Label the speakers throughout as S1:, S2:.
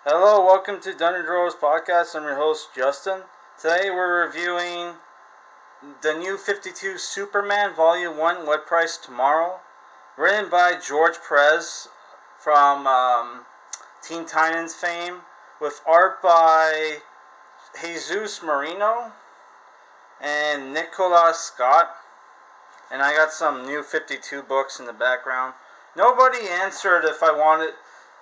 S1: Hello, welcome to Dungeon Drawers Podcast. I'm your host, Justin. Today we're reviewing the new 52 Superman Volume 1, What Price Tomorrow? Written by George Perez from Teen Titans fame, with art by Jesus Merino and Nicola Scott. And I got some new 52 books in the background. Nobody answered if I wanted,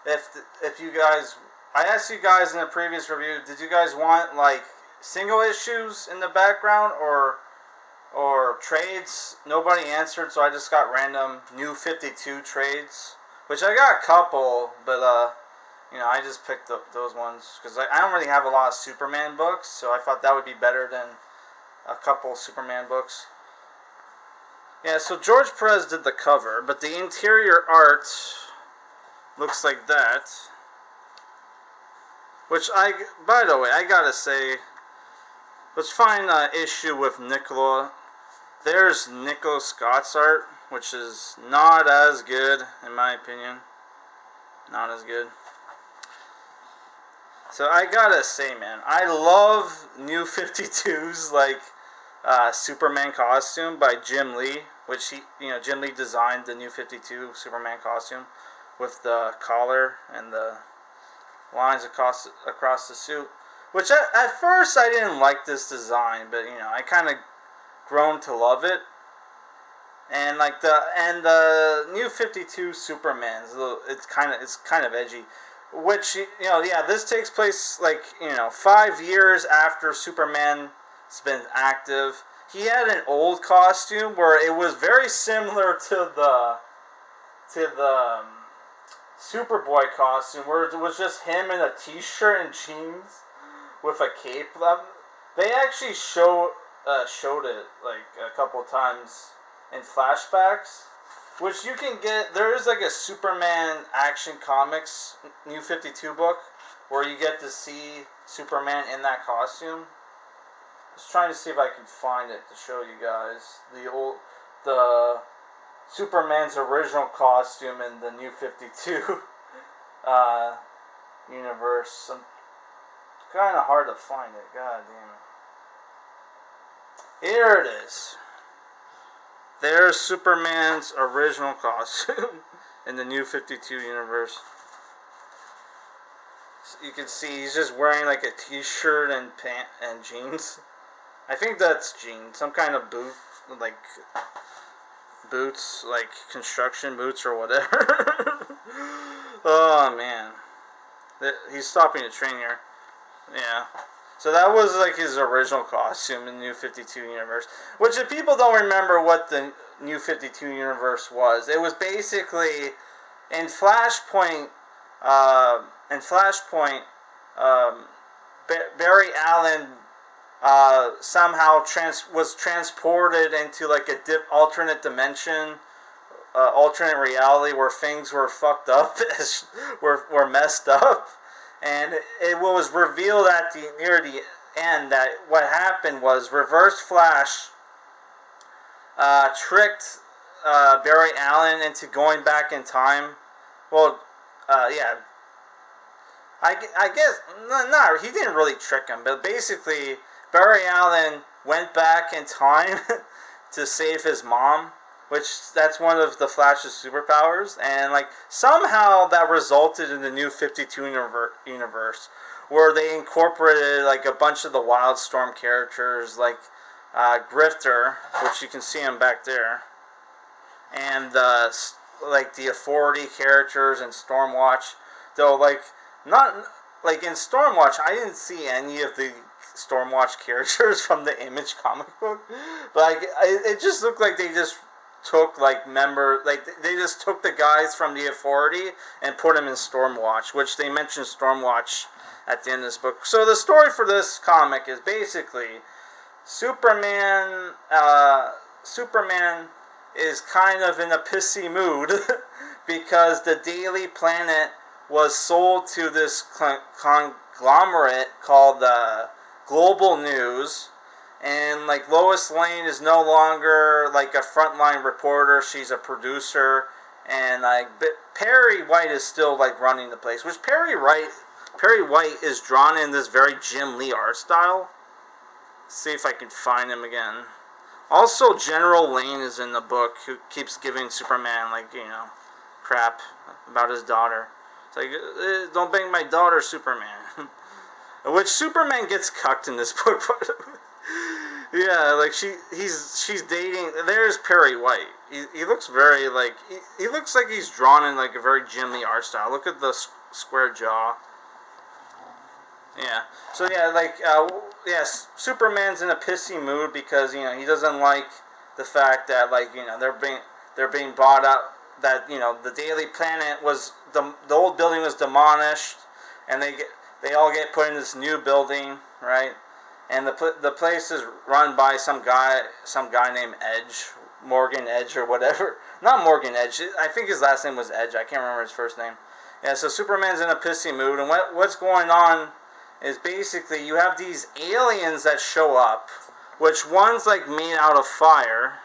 S1: if you guys, I asked you guys in the previous review, did you guys want like single issues in the background or trades? Nobody answered, so I just got random new 52 trades, which I got a couple, but I just picked those ones because I don't really have a lot of Superman books, so I thought that would be better than a couple Superman books. Yeah, so George Perez did the cover, but the interior art looks like that. Which by the way, I gotta say, let's find an issue with Nicola. There's Nicola Scott's art, which is not as good, in my opinion. Not as good. So I gotta say, man, I love New 52's, like, Superman costume by Jim Lee, which Jim Lee designed the New 52 Superman costume with the collar and the lines across the suit. Which at first I didn't like this design, but I kind of grown to love it. And like the New 52 Superman's, it's kind of edgy. Which this takes place like 5 years after Superman's been active. He had an old costume where it was very similar to the Superboy costume, where it was just him in a t-shirt and jeans with a cape. They actually showed it like a couple times in flashbacks, which you can get. There is like a Superman Action Comics New 52 book where you get to see Superman in that costume. I was trying to see if I can find it to show you guys the Superman's original costume in the New 52 universe. Kind of hard to find it. God damn it. Here it is. There's Superman's original costume in the New 52 universe. So you can see he's just wearing like a t-shirt and pant and jeans. I think that's jeans. Some kind of boots, like construction boots or whatever. Oh man. He's stopping the train here. Yeah. So that was like his original costume in the New 52 universe. Which, if people don't remember what the New 52 universe was, it was basically in Flashpoint. Barry Allen somehow was transported into like a alternate dimension, alternate reality where things were fucked up, were messed up. And it was revealed near the end that what happened was Reverse Flash tricked Barry Allen into going back in time. Well, yeah. I guess, no, he didn't really trick him, but basically Barry Allen went back in time to save his mom, which that's one of the Flash's superpowers, and like somehow that resulted in the New 52 universe, where they incorporated like a bunch of the Wildstorm characters, like Grifter, which you can see him back there, and like the Authority characters and Stormwatch. Though not like in Stormwatch, I didn't see any of the Stormwatch characters from the Image comic book, but like it just looked like they just took they just took the guys from the Authority and put them in Stormwatch, which they mentioned Stormwatch at the end of this book. So the story for this comic is basically Superman is kind of in a pissy mood because the Daily Planet was sold to this conglomerate called Global News. And like Lois Lane is no longer like a frontline reporter; she's a producer. And like Perry White is still like running the place. Which Perry White Perry White is drawn in this very Jim Lee art style. Let's see if I can find him again. Also, General Lane is in the book, who keeps giving Superman, like, you know, crap about his daughter. It's like, don't bang my daughter, Superman. Which Superman gets cucked in this book. Yeah, like she's dating. There's Perry White. He looks very like he looks like he's drawn in like a very Jim Lee art style. Look at the square jaw. Yeah. So yeah, like yes, Superman's in a pissy mood because you know he doesn't like the fact that like you know they're being bought out. That you know the Daily Planet was the old building was demolished, and they all get put in this new building, right? And the place is run by some guy named Edge, Morgan Edge or whatever. Not Morgan Edge. I think his last name was Edge. I can't remember his first name. Yeah, so Superman's in a pissy mood, and what's going on is basically you have these aliens that show up, which one's like made out of fire.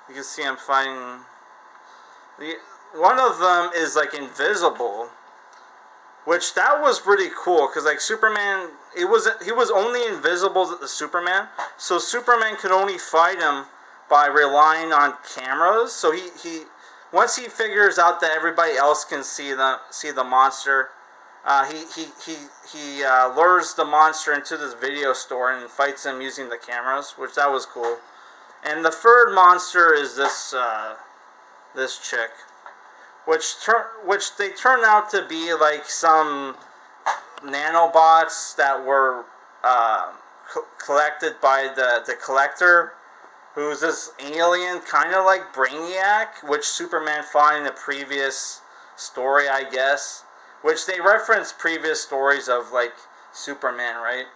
S1: You can see I'm fighting. One of them is like invisible. Which that was pretty cool, because like Superman, he was only invisible to the Superman, so Superman could only fight him by relying on cameras. So he once he figures out that everybody else can see the monster, he lures the monster into this video store and fights him using the cameras, which that was cool. And the third monster is this chick. Which they turn out to be like some nanobots that were collected by the Collector, who's this alien, kind of like Brainiac, which Superman fought in the previous story, I guess. Which they reference previous stories of like Superman, right?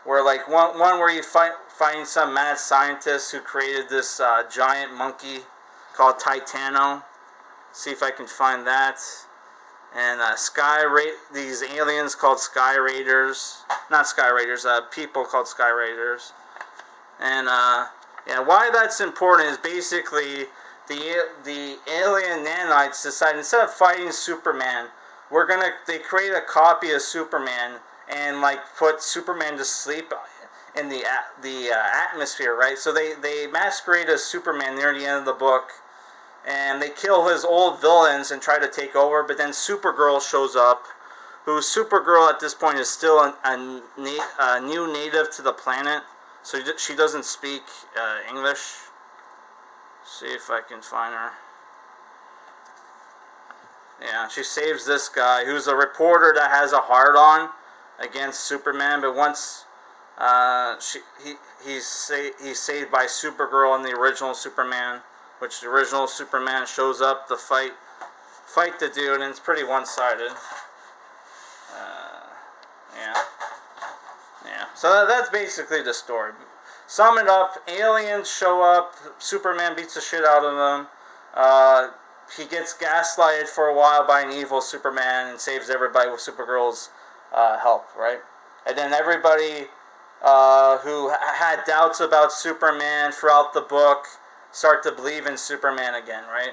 S1: Where like one where you find some mad scientist who created this giant monkey called Titano. See if I can find that. And these aliens called Sky Raiders. Not Sky Raiders, people called Sky Raiders. And yeah, why that's important is basically the alien nanites decide instead of fighting Superman, they create a copy of Superman and like put Superman to sleep in the atmosphere, right? So they masquerade as Superman near the end of the book. And they kill his old villains and try to take over, but then Supergirl shows up, who Supergirl at this point is still a new native to the planet, so she doesn't speak English. See if I can find her. Yeah, she saves this guy, who's a reporter that has a hard-on against Superman, but once he's saved by Supergirl in the original Superman, which the original Superman shows up to fight the dude, and it's pretty one-sided. Yeah. So that's basically the story. Sum it up: aliens show up, Superman beats the shit out of them. He gets gaslighted for a while by an evil Superman and saves everybody with Supergirl's help, right? And then everybody who had doubts about Superman throughout the book start to believe in Superman again, right?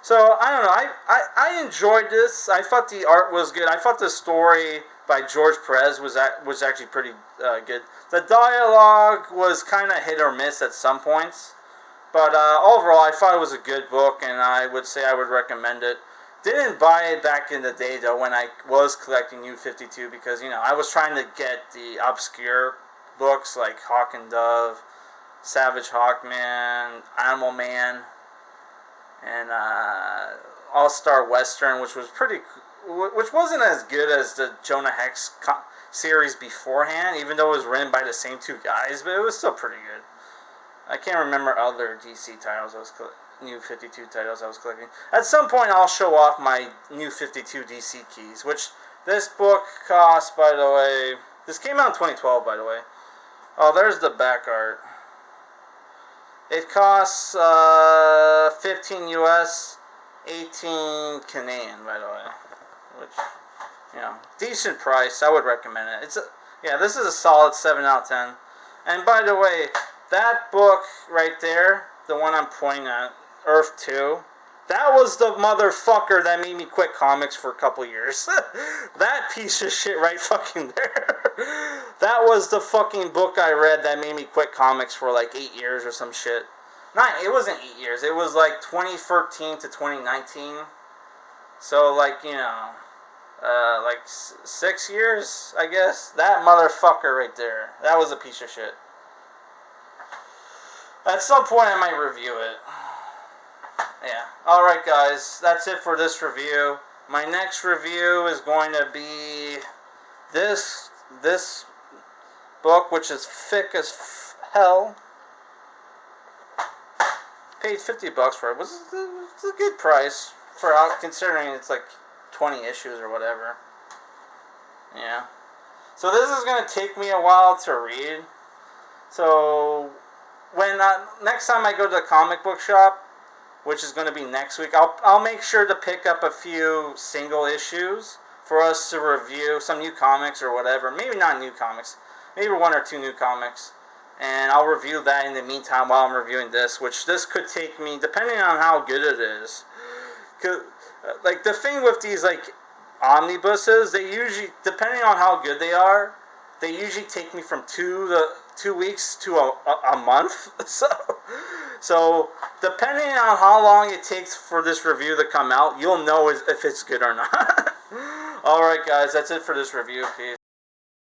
S1: So, I don't know, I enjoyed this. I thought the art was good. I thought the story by George Perez was actually pretty good. The dialogue was kind of hit or miss at some points. But overall, I thought it was a good book, and I would say I would recommend it. Didn't buy it back in the day, though, when I was collecting New 52, because, you know, I was trying to get the obscure books like Hawk and Dove, Savage Hawkman, Animal Man, and All-Star Western, which wasn't as good as the Jonah Hex series beforehand, even though it was written by the same two guys, but it was still pretty good. I can't remember other DC titles New 52 titles I was collecting. At some point, I'll show off my New 52 DC keys, which this book costs, by the way. This came out in 2012, by the way. Oh, there's the back art. It costs 15 US, 18 Canadian, by the way, which, you know, decent price. I would recommend it. Yeah, this is a solid 7 out of 10. And by the way, that book right there, the one I'm pointing at, Earth 2, That was the motherfucker that made me quit comics for a couple years. That piece of shit right fucking there. That was the fucking book I read that made me quit comics for like 8 years or some shit. It wasn't 8 years. It was like 2013 to 2019. So like, like 6 years, I guess. That motherfucker right there. That was a piece of shit. At some point I might review it. Yeah. Alright guys, that's it for this review. My next review is going to be this book, which is thick as hell. Paid $50 for it. It's a good price for considering it's like 20 issues or whatever. Yeah. So this is going to take me a while to read. So when next time I go to the comic book shop, which is going to be next week, I'll make sure to pick up a few single issues for us to review, some new comics or whatever. Maybe not new comics. Maybe 1 or 2 new comics. And I'll review that in the meantime while I'm reviewing this, which this could take me, depending on how good it is. Like, the thing with these, like, omnibuses, they usually, depending on how good they are, they usually take me from 2 weeks to a month. So, depending on how long it takes for this review to come out, you'll know if it's good or not. Alright guys, that's it for this review. Peace.